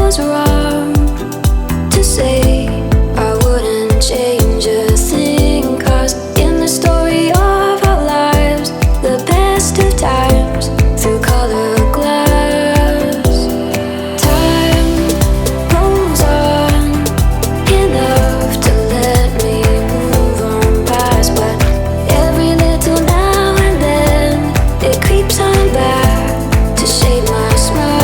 was wrong to say. I wouldn't change a thing, 'cause in the story of our lives, the best of times through color glass. Time rolls on enough to let me move on past, but every little now and then it creeps on back to shape my smile.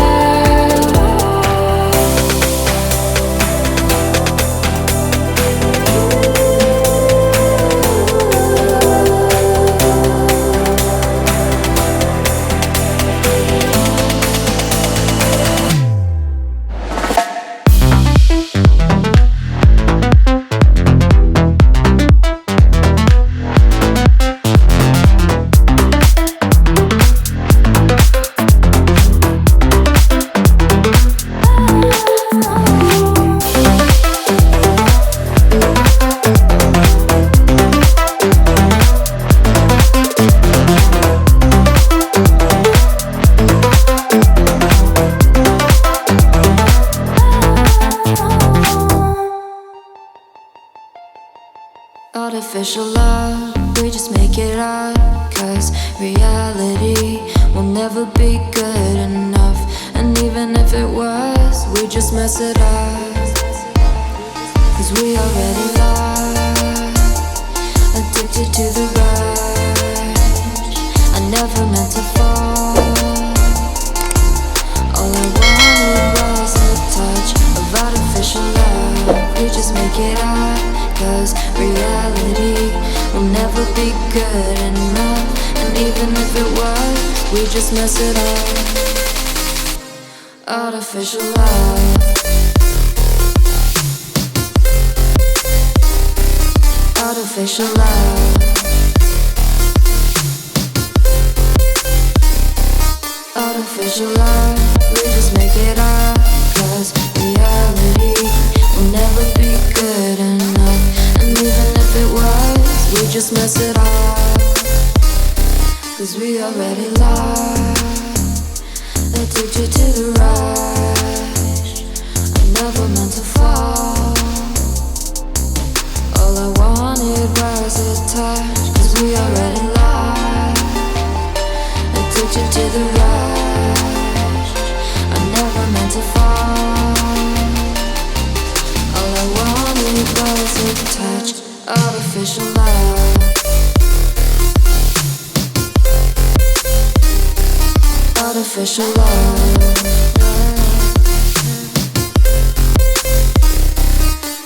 Artificial love, we just make it up, 'cause reality will never be good enough. And even if it was, we just mess it up, 'cause we already lost, addicted to the rush. I never meant to fall. All I wanted was a touch of artificial love. We just make it up, 'cause reality will never be good enough. And even if it was, we just mess it up. Artificial love. Artificial love. Artificial love. We just make it up, 'cause reality will never be good enough. And even if it was, we just mess it up, 'cause we already lost, addicted to the rush. I never meant to fall. All I wanted was a touch, 'cause we already lost, addicted to the rush. I never meant to fall. All I wanted was a touch. Artificial love. Artificial love.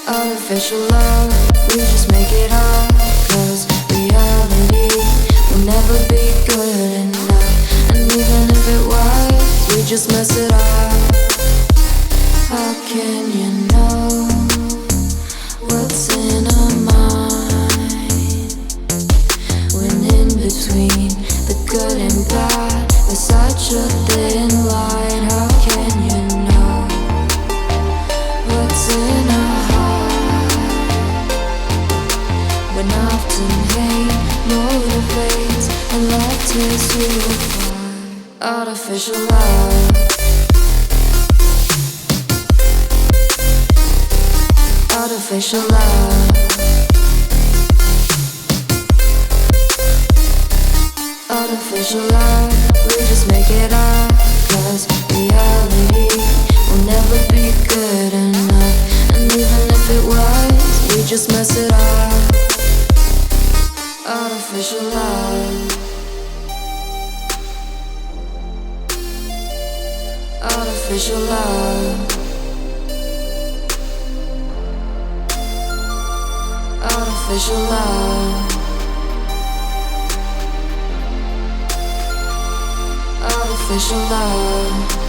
Artificial love. We just make it up, 'cause reality will never be good enough. And even if it was, we just mess it up. How can you know what's in our mind, when in between the good and bad there's such a thin line? How can you know what's in our heart, when often hate motivates and love tears you apart? Artificial love. Artificial love. Artificial love. We just make it up, 'cause reality will never be good enough. And even if it was, we just mess it up. Artificial love. Artificial love. Artificial love. Artificial love.